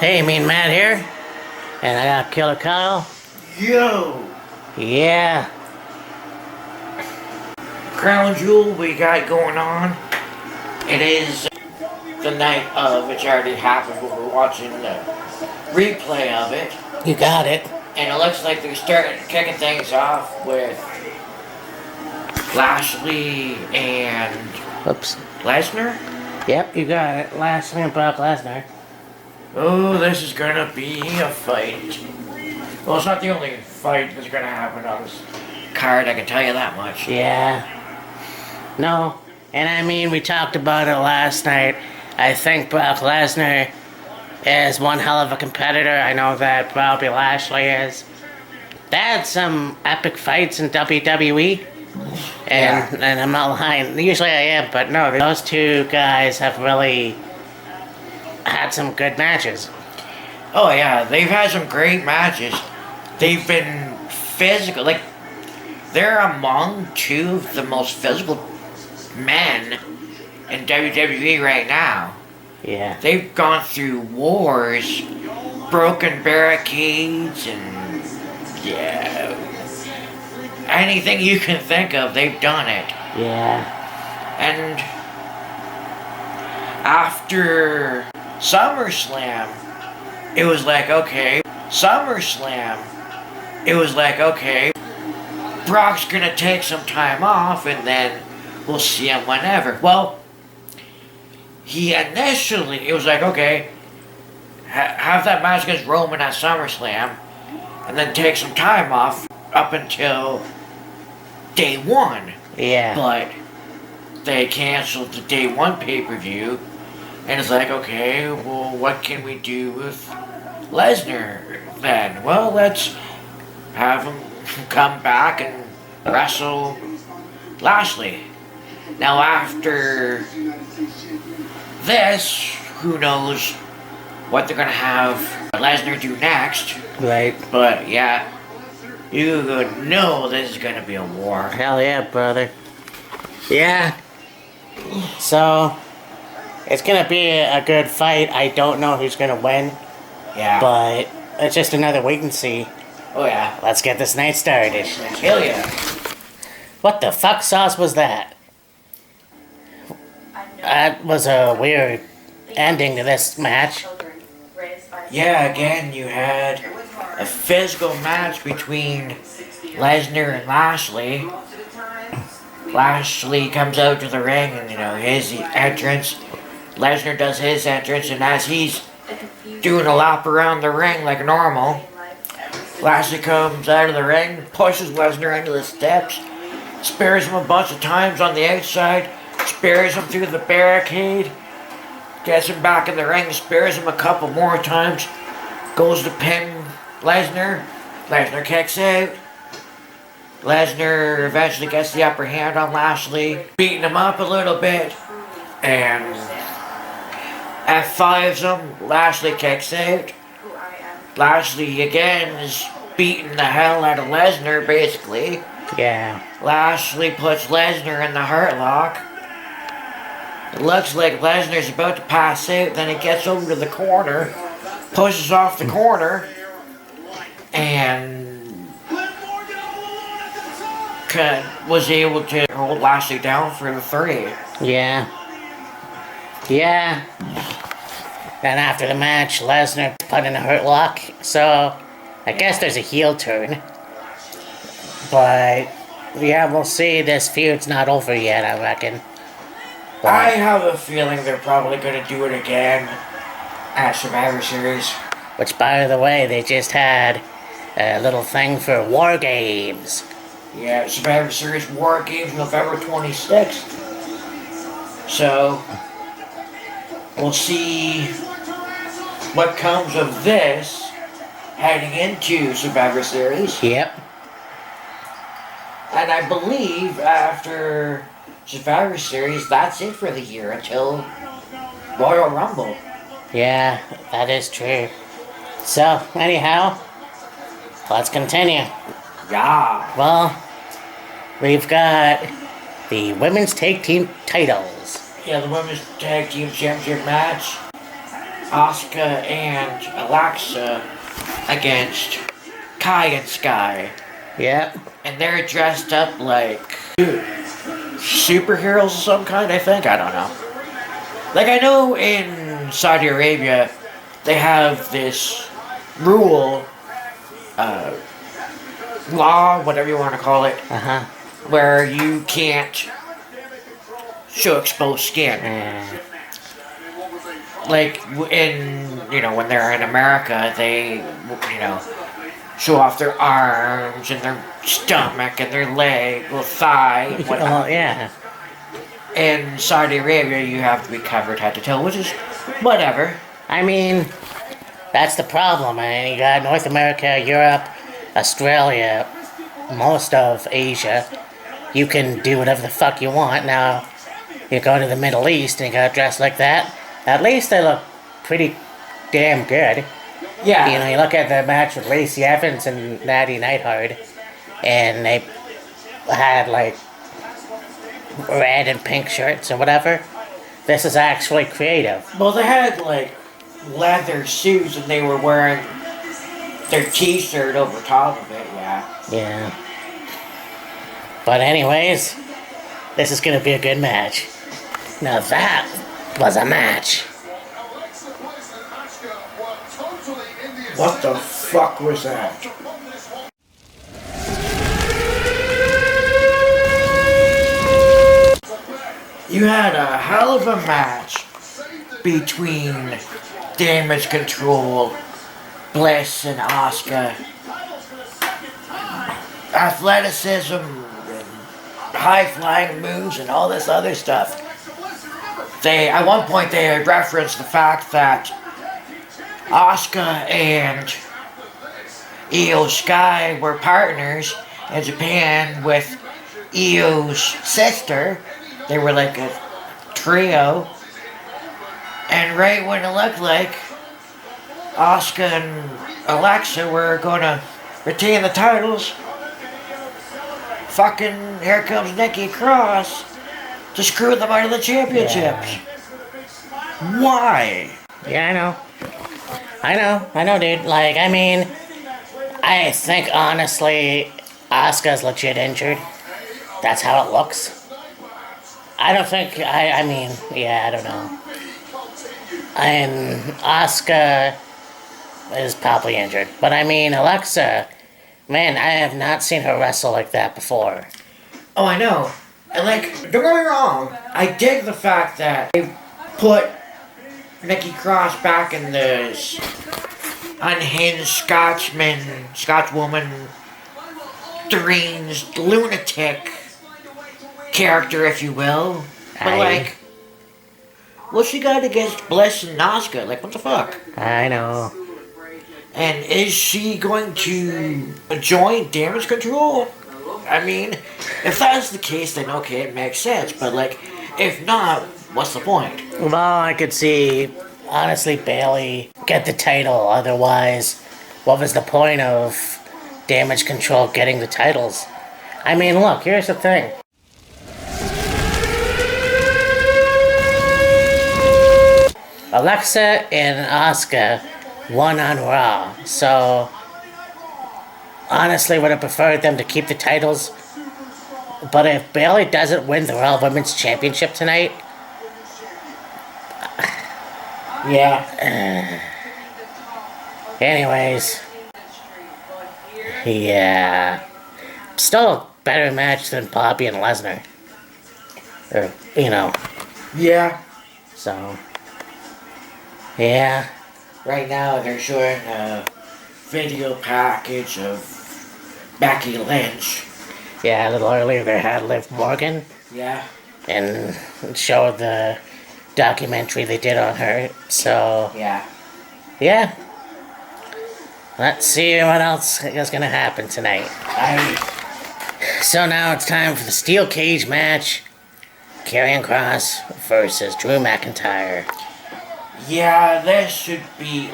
Hey, me and Matt here, and I got Killer Kyle. Yo! Yeah, Crown Jewel we got going on. It is the night of, which already happened, but we're watching the replay of it. you got it. And it looks like they're starting kicking things off with Lashley and Oops. Lesnar. Yep, you got it. Lashley and Brock Lesnar. Oh, this is gonna be a fight. Well, it's not the only fight that's gonna happen on this card, I can tell you that much. Yeah. No, and I mean, we talked about it last night. I think Brock Lesnar is one hell of a competitor. I know that Bobby Lashley is. They had some epic fights in WWE. And I'm not lying. Usually I am, but no, those two guys have really had some good matches. Oh yeah, they've had some great matches. They've been physical, like they're among two of the most physical men in WWE right now. Yeah. They've gone through wars, broken barricades, and yeah, anything you can think of, they've done it. Yeah. And after SummerSlam, it was like, okay, Brock's gonna take some time off and then we'll see him whenever. Well, it was like, okay, have that match against Roman at SummerSlam and then take some time off up until day one. Yeah. But they canceled the day one pay-per-view, and it's like, okay, well, what can we do with Lesnar then? Well, let's have him come back and wrestle Lashley. Now, after this, who knows what they're gonna have Lesnar do next? Right. But yeah, you know this is gonna be a war. Hell yeah, brother. Yeah. So, it's gonna be a good fight. I don't know who's gonna win, Yeah. but it's just another wait and see. Oh yeah. Let's get this night started. Hell yeah. What the fuck sauce was that? That was a weird ending to this match. Yeah, again, you had a physical match between Lesnar and Lashley. Lashley comes out to the ring and, his entrance. Lesnar does his entrance, and as he's doing a lap around the ring like normal, Lashley comes out of the ring, pushes Lesnar into the steps, spears him a bunch of times on the outside, spears him through the barricade, gets him back in the ring, spears him a couple more times, goes to pin Lesnar. Lesnar kicks out. Lesnar eventually gets the upper hand on Lashley, beating him up a little bit, and F5s him. Lashley kicks out. Lashley again is beating the hell out of Lesnar, basically. Yeah. Lashley puts Lesnar in the hurt lock. It looks like Lesnar's about to pass out, then he gets over to the corner, pushes off the corner, and was able to hold Lashley down for the 3. Yeah. Yeah. Then after the match, Lesnar put in a hurt lock, so I guess there's a heel turn. But yeah, we'll see. This feud's not over yet, I reckon. But I have a feeling they're probably going to do it again at Survivor Series. which, by the way, they just had a little thing for War Games. Yeah, Survivor Series War Games November 26th. So, we'll see what comes of this heading into Survivor Series. Yep. And I believe after Survivor Series, that's it for the year until Royal Rumble. Yeah, that is true. So, anyhow, let's continue. Yeah. Well, we've got the women's tag team titles. Yeah, the Women's Tag Team Championship match. Asuka and Alexa against Kai and Sky. Yep. And they're dressed up like superheroes of some kind, I think. I don't know. Like, I know in Saudi Arabia, they have this rule, law, whatever you want to call it, Uh-huh. where you can't show exposed skin. Like, when they're in America, they, show off their arms and their stomach and their leg, or thigh, whatnot. Well, yeah. In Saudi Arabia, you have to be covered head to toe, which is whatever. I mean, that's the problem. I mean, you got North America, Europe, Australia, most of Asia. You can do whatever the fuck you want. Now, you go to the Middle East and you gotta dress like that. At least they look pretty damn good. Yeah. You know, you look at the match with Lacey Evans and Natty Neidhart, and they had like red and pink shirts or whatever. This is actually creative. Well, they had like leather suits and they were wearing their t-shirt over top of it, yeah. Yeah. But anyways, this is gonna be a good match. Now that was a match. What the fuck was that? You had a hell of a match between Damage Control, Bliss, and Asuka. Athleticism, and high-flying moves, and all this other stuff. At one point, they had referenced the fact that Asuka and Io Sky were partners in Japan with Io's sister. They were like a trio. And right when it looked like Asuka and Alexa were gonna retain the titles, fucking here comes Nikki Cross to screw them out of the championships. Why? Yeah, I know, dude. Like, I mean, I think honestly, Asuka's legit injured. That's how it looks. I don't think, I don't know. And Asuka is probably injured. But I mean, Alexa, man, I have not seen her wrestle like that before. Oh, I know. And don't get me wrong, I dig the fact that they put Nikki Cross back in the unhinged Scotchwoman, deranged lunatic character, if you will. But what's she got against Bliss and Asuka? What the fuck? I know. And is she going to join Damage Control? I mean, if that's the case, then okay, it makes sense. But if not, what's the point? Well, I could see, honestly, Bailey get the title. Otherwise, what was the point of Damage Control getting the titles? I mean, look, here's the thing. Alexa and Asuka won on Raw, so honestly would have preferred them to keep the titles. But if Bailey doesn't win the Raw Women's Championship tonight, yeah. Anyways, yeah, still a better match than Bobby and Lesnar. Yeah. So, yeah. Right now, they're showing a video package of Becky Lynch. Yeah, a little earlier they had Liv Morgan. Yeah. And showed the documentary they did on her. So, Yeah. yeah. Let's see what else is going to happen tonight. So now it's time for the steel cage match. Karrion Kross versus Drew McIntyre. Yeah, this should be,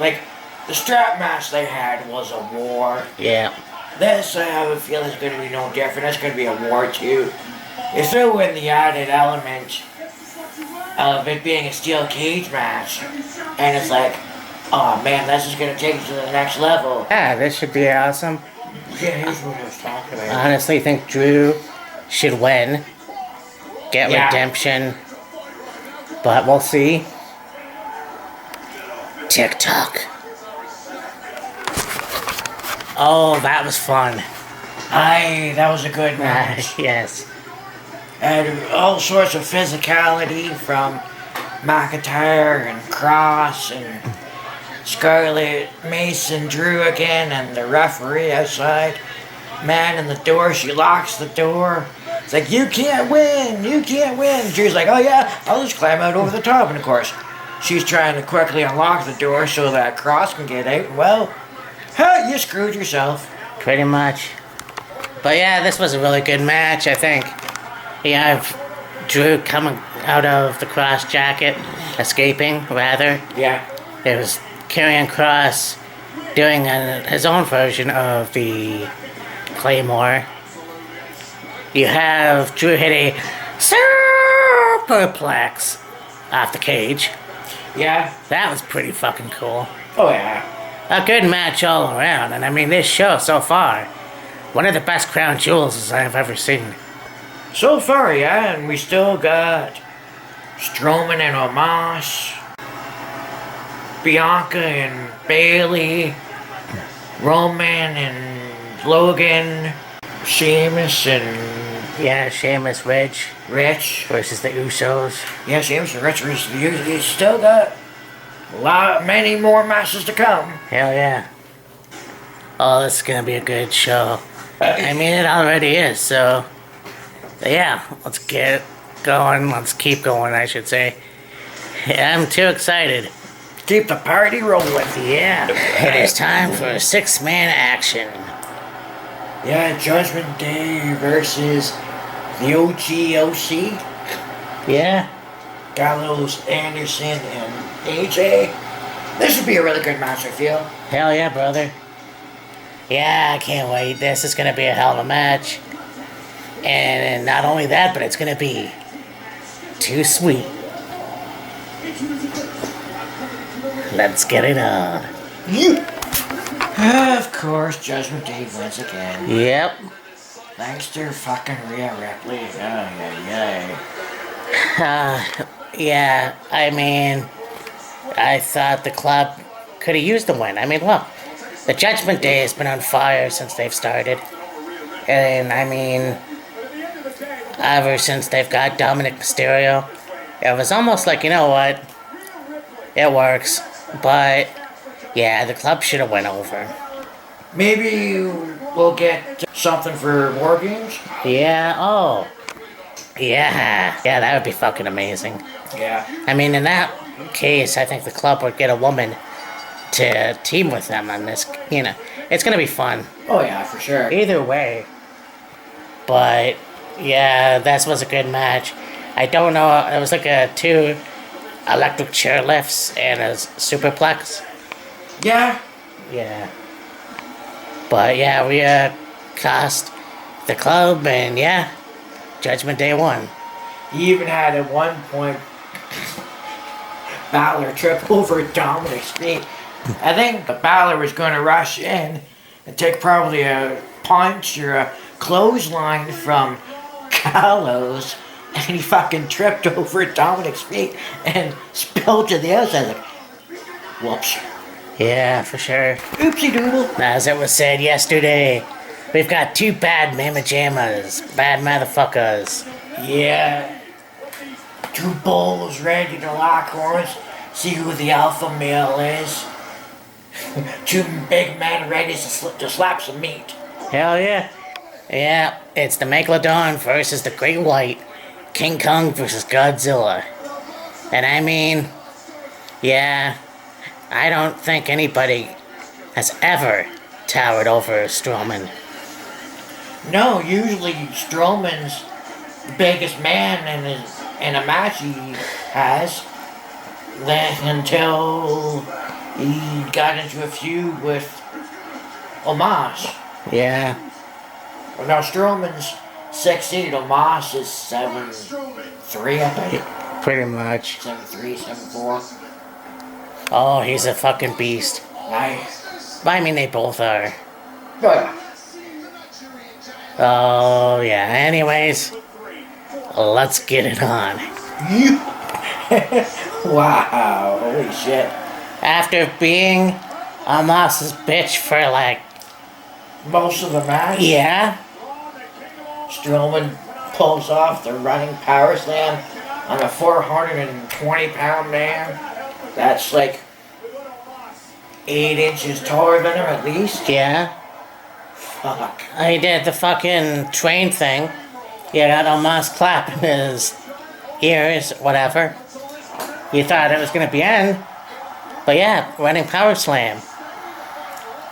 the strap match they had was a war. Yeah. This, I have a feeling, is going to be no different. It's going to be a war, too. They threw in the added element of it being a steel cage match. And it's Oh man, that's just gonna take it to the next level. Yeah, this should be awesome. Yeah, here's what I was talking I about. honestly think Drew should win, get Yeah. redemption, but we'll see. TikTok. Oh, that was fun. That was a good match. Yes. And all sorts of physicality from McIntyre and Cross and Scarlett, Mason, Drew again, and the referee outside. Man in the door, she locks the door. It's like, you can't win, you can't win. Drew's like, oh yeah, I'll just climb out over the top. And of course, she's trying to quickly unlock the door so that Cross can get out. Well, you screwed yourself. Pretty much. But yeah, this was a really good match, I think. You have Drew coming out of the Cross jacket, escaping, rather. Yeah. It was Karrion Cross doing his own version of the Claymore. You have Drew hit a superplex off the cage. Yeah. That was pretty fucking cool. Oh yeah. A good match all around, and I mean, this show so far, one of the best crown jewels I've ever seen. So far, yeah, and we still got Strowman and Omos, Bianca and Bailey, Roman and Logan, Sheamus and Yeah, Sheamus, Ridge Rich. versus the Usos. Yeah, Sheamus and Rich you still got many more matches to come. Hell yeah. Oh, this is gonna be a good show. I mean, it already is, so... Yeah, let's get going. Let's keep going, I should say. Yeah, I'm too excited. Keep the party rolling. Yeah, it is time for a six-man action. Yeah, Judgment Day versus the OGOC. Yeah? Gallows, Anderson, and AJ. This would be a really good match, I feel. Hell yeah, brother. Yeah, I can't wait. This is gonna be a hell of a match. And not only that, but it's gonna be too sweet. Let's get it on. Of course, Judgment Day wins again. Yep. Thanks to fucking Rhea Ripley. Yeah, I mean, I thought the club could have used the win. I mean, look, the Judgment Day has been on fire since they've started. And I mean, ever since they've got Dominic Mysterio, it was almost like, you know what, it works. But, yeah, the club should have went over. Maybe we'll get something for War Games? Yeah, oh. Yeah, that would be fucking amazing. Yeah. I mean, in that case, I think the club would get a woman to team with them on this. You know, it's gonna be fun. Oh yeah, for sure. Either way. But, yeah, that was a good match. I don't know, it was like a 2 electric chair lifts and a superplex. Yeah. Yeah. But, yeah, we cost the club, and yeah, Judgment Day won. He even had at one point Balor trip over Dominic's feet. I think Balor was going to rush in and take probably a punch or a clothesline from Gallows, and he fucking tripped over Dominic's feet and spilled to the outside. Like, whoops. Yeah, for sure. Oopsie doodle. As it was said yesterday, we've got 2 bad mamma jammas, bad motherfuckers. Yeah. 2 bulls ready to lock horns. See who the alpha male is. 2 big men ready to slap some meat. Hell yeah. Yeah, it's the Megalodon versus the Great White. King Kong versus Godzilla. And I mean, yeah, I don't think anybody has ever towered over Strowman. No, usually Strowman's the biggest man in a match he has. Then until he got into a feud with Omos. Yeah, Well, now Strowman's 6'8", Omos is 7'3", I think. pretty much. 7'3", 7'4". Oh, he's a fucking beast. Nice. I mean, they both are. Oh, yeah. Oh, yeah. Anyways, let's get it on. Wow, holy shit. After being Omos's bitch for like, Most of the match, yeah, Strowman pulls off the running power slam on a 420-pound man. That's like 8 inches taller than him at least. yeah. Fuck. He did the fucking train thing. You got Omos clapping his ears, whatever. You thought it was gonna be end. But yeah, running power slam.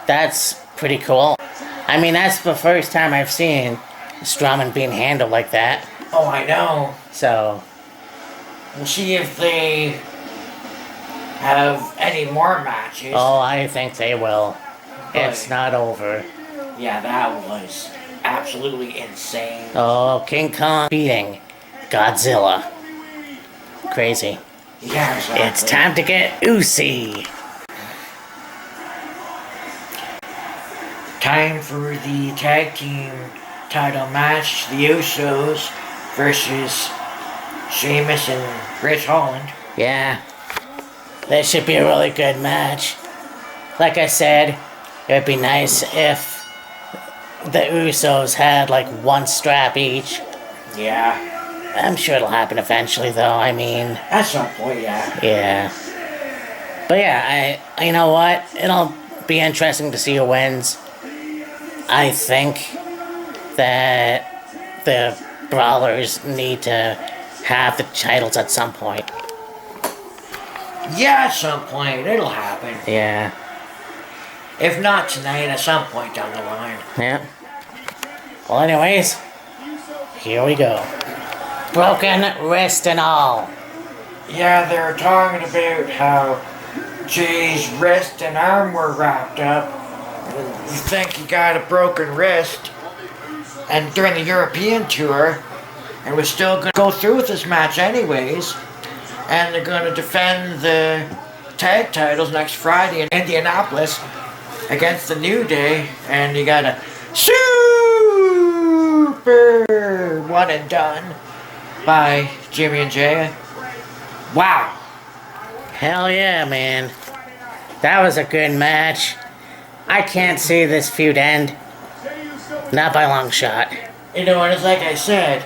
That's pretty cool. I mean, that's the first time I've seen Strowman being handled like that. Oh, I know. So, We'll see if they have any more matches. oh, I think they will. But- It's not over. Yeah, that was absolutely insane. Oh, King Kong beating Godzilla. Crazy. Yeah, exactly. It's time to get oozy. Time for the tag team title match. The Usos versus Sheamus and Rich Holland. Yeah. This should be a really good match. Like I said, it would be nice if the Usos had like one strap each. Yeah, I'm sure it'll happen eventually, though. I mean, at some point, yeah. yeah. But yeah, you know what? It'll be interesting to see who wins. I think that the Brawlers need to have the titles at some point. Yeah, at some point, it'll happen. Yeah. If not tonight, at some point down the line. Yeah. Well, anyways, here we go. Broken wrist and all. Yeah, they were talking about how Jay's wrist and arm were wrapped up. You think he got a broken wrist, and during the European tour, and was still going to go through with this match anyways, and they're going to defend the tag titles next Friday in Indianapolis against the New Day, and you got a super one and done by Jimmy and Jay. Wow. Hell yeah, man. That was a good match. I can't see this feud end. Not by a long shot. You know, and it's like I said,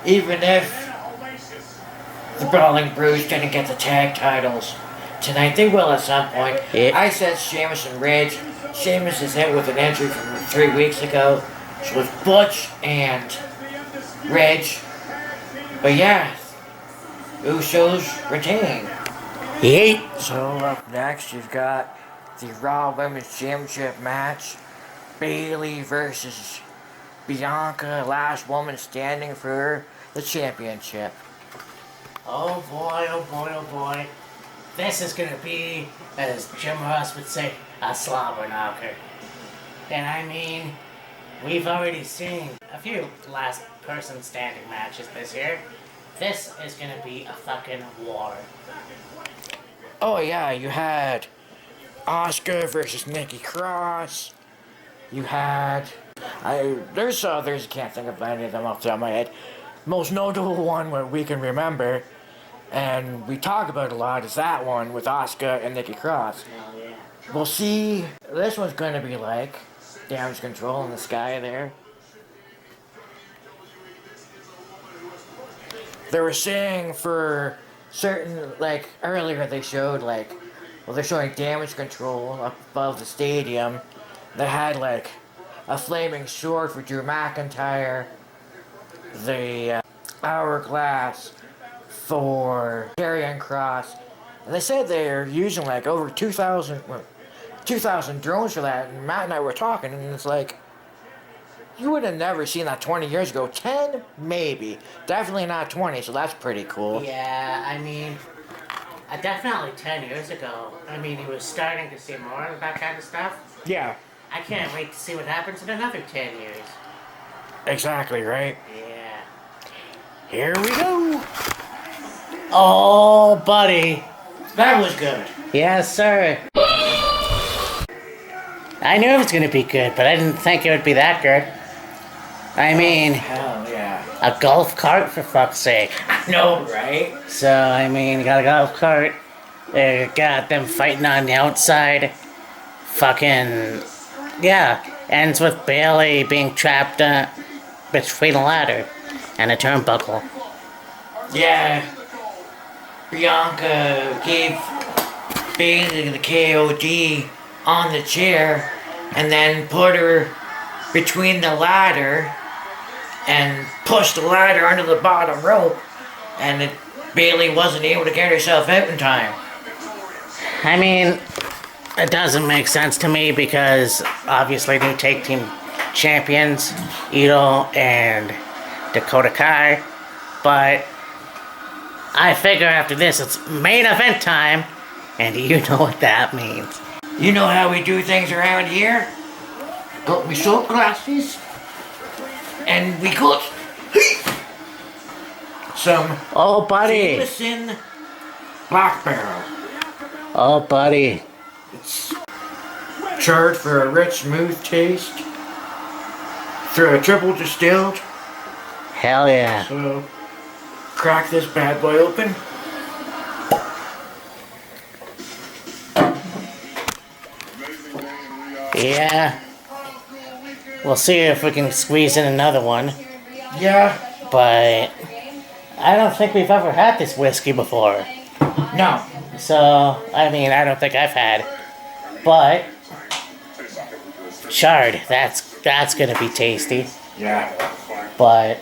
even if the Brawling Brutes didn't get the tag titles tonight, they will at some point. Yeah. I said Sheamus and Ridge. Sheamus is hit with an injury from 3 weeks ago. So it's Butch and Ridge. But yeah, Usos retain. Yeet. So up next, you've got the Raw Women's Championship match. Bayley versus Bianca, last woman standing for the championship. Oh boy, oh boy, oh boy. This is gonna be, as Jim Ross would say, a slobber knocker. And I mean, we've already seen a few last person standing matches this year. This is gonna be a fucking war. Oh yeah, you had Asuka versus Nikki Cross. You had there's others, can't think of any of them off the top of my head. Most notable one what we can remember, and we talk about a lot, is that one with Asuka and Nikki Cross. Hell yeah. We'll see this one's gonna be like. Damage control in the sky there. They were saying for certain, like, earlier they showed, like, well, they're showing damage control up above the stadium. They had, like, a flaming sword for Drew McIntyre, the hourglass for Karrion Kross, and they said they're using, like, over 2,000 drones for that, and Matt and I were talking, and it's like, you would have never seen that 20 years ago. 10, maybe. Definitely not 20, so that's pretty cool. Yeah, I mean, definitely 10 years ago. I mean, he was starting to see more of that kind of stuff. Yeah, I can't wait to see what happens in another 10 years. exactly, right? Yeah. Here we go. Oh, buddy. That was good. Yes, sir. I knew it was gonna be good, but I didn't think it would be that good. I mean, Hell yeah. a golf cart for fuck's sake. No, right? So, I mean, you got a golf cart. They got them fighting on the outside. Fucking, yeah. Ends with Bailey being trapped between a ladder and a turnbuckle. Yeah. Bianca gave Bailey the KOD on the chair and then put her between the ladder and pushed the ladder under the bottom rope, and Bailey wasn't able to get herself out in time. I mean, it doesn't make sense to me because obviously new tag team champions, Ito and Dakota Kai, but I figure after this it's main event time, and you know what that means. You know how we do things around here? Got me soap glasses, and we got some Oh, buddy. Jameson Black Barrel. Oh, buddy. It's charred for a rich, smooth taste. Through a triple distilled. Hell yeah. So, crack this bad boy open. Yeah. We'll see if we can squeeze in another one. Yeah. But I don't think we've ever had this whiskey before. No. So, I mean, I don't think I've had. But charred, that's gonna be tasty. Yeah. But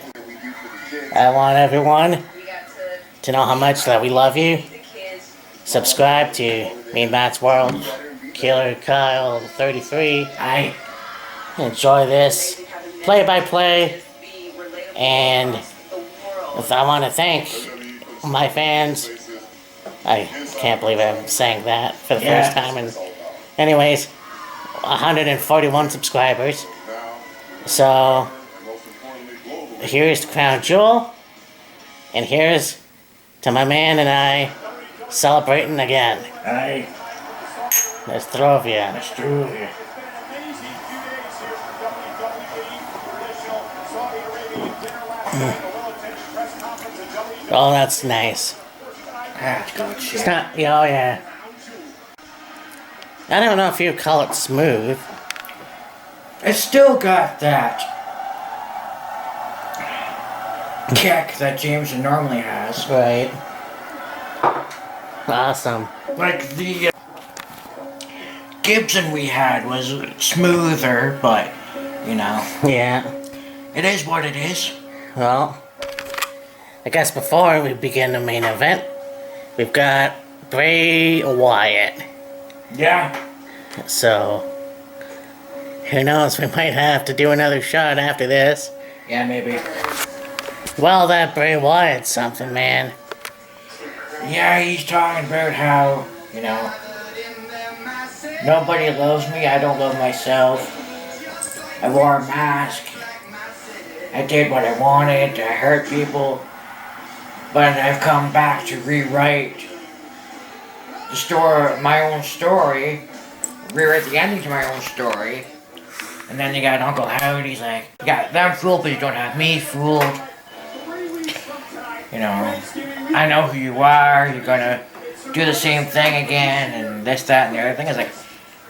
I want everyone to know how much that we love you. Subscribe to Me and Matt's World, Killer Kyle 33. I. Enjoy this play-by-play, and if I want to thank my fans, I can't believe I'm saying that for the Yeah. first time. And anyways, 141 subscribers. So here's the crown jewel, and here's to my man and I celebrating again. I. There's three of you. That's true. Oh, that's nice. That's good shit. It's not, yeah, oh yeah. I don't know if you call it smooth. It's still got that kick that Jameson normally has. Right. Awesome. Like the Gibson we had was smoother, but you know, Yeah. it is what it is. Well, I guess before we begin the main event, we've got Bray Wyatt. Yeah. So, who knows, we might have to do another shot after this. Yeah, maybe. Well, that Bray Wyatt's something, man. Yeah, he's talking about how, you know, nobody loves me, I don't love myself. I wore a mask. I did what I wanted, I hurt people. But I've come back to rewrite the story, my own story, rewrite the ending to my own story. And then you got Uncle Howard, he's like, you got them fooled, but you don't have me fooled. You know, I know who you are, you're gonna do the same thing again, and this, that, and the other thing. It's like,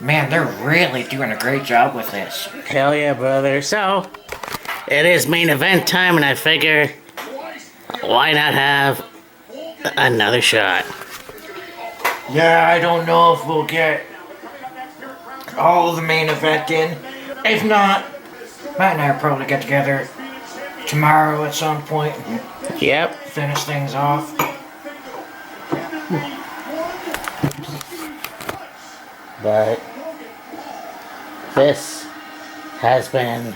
man, they're really doing a great job with this. Hell yeah, brother. So, it is main event time, and I figure, why not have another shot? Yeah, I don't know if we'll get all the main event in. If not, Matt and I will probably get together tomorrow at some point and Yep. finish things off. But this has been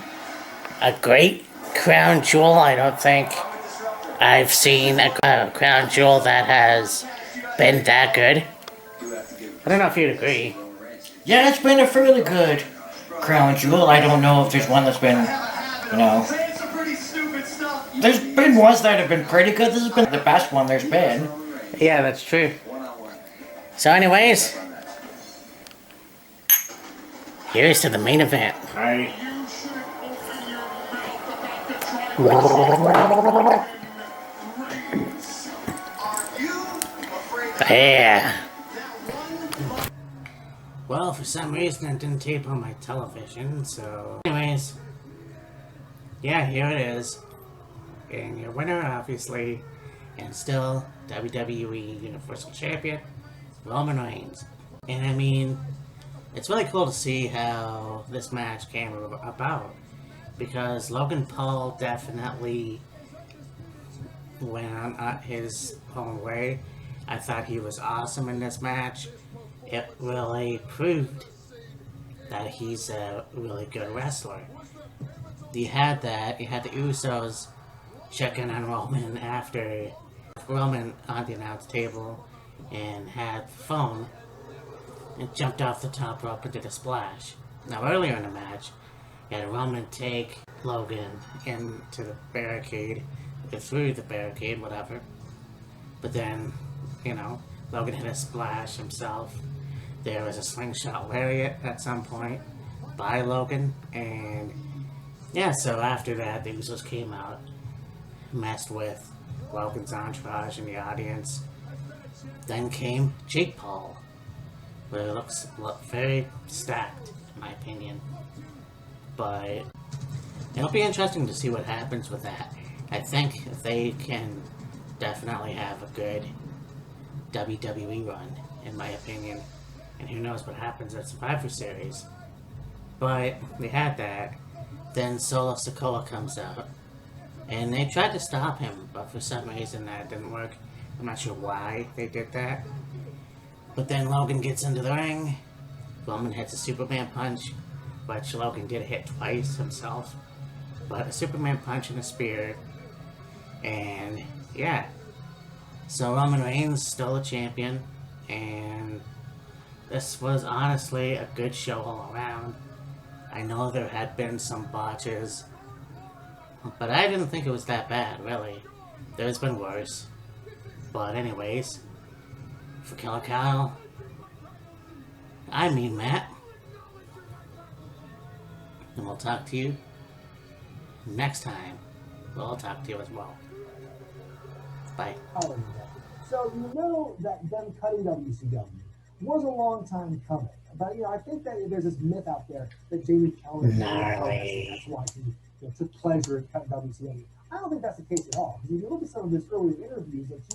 a great crown jewel. I don't think I've seen a crown jewel that has been that good. I don't know if you'd agree. Yeah, it's been a fairly good crown jewel. I don't know if there's one that's been, you know... There's been ones that have been pretty good. This has been the best one there's been. Yeah, that's true. So, anyways, here's to the main event. Alright. Yeah. Well, for some reason it didn't tape on my television, so... Anyways, yeah, here it is. And your winner, obviously, and still WWE Universal Champion, Roman Reigns. And I mean, it's really cool to see how this match came about. Because Logan Paul definitely went on his own way. I thought he was awesome in this match. It really proved that he's a really good wrestler. You had the Usos checking on Roman after Roman on the announce table and had the phone and jumped off the top rope and did a splash. Now earlier in the match, you had Roman take Logan into the barricade, through the barricade, whatever. But then, you know, Logan hit a splash himself. There was a slingshot lariat at some point by Logan, and yeah, so after that, the Usos came out, messed with Logan's entourage in the audience. Then came Jake Paul, where it looks very stacked, in my opinion. But it'll be interesting to see what happens with that. I think they can definitely have a good WWE run, in my opinion. And who knows what happens at Survivor Series. But we had that. Then Solo Sikoa comes out. And they tried to stop him, but for some reason that didn't work. I'm not sure why they did that. But then Logan gets into the ring. Roman hits a Superman punch, which Logan did hit twice himself. But a Superman punch and a spear. And yeah. So Roman Reigns still a champion. And this was honestly a good show all around. I know there had been some botches, but I didn't think it was that bad, really. There's been worse. But anyways, for Killer Kyle, I mean Matt, and we'll talk to you next time. We'll talk to you as well. Bye. So you know that them cutting WCW was a long time coming. But I think that there's this myth out there that Jamie Keller that's why he took pleasure in cutting WCW. I don't think that's the case at all. Because if you look at some of his earlier interviews,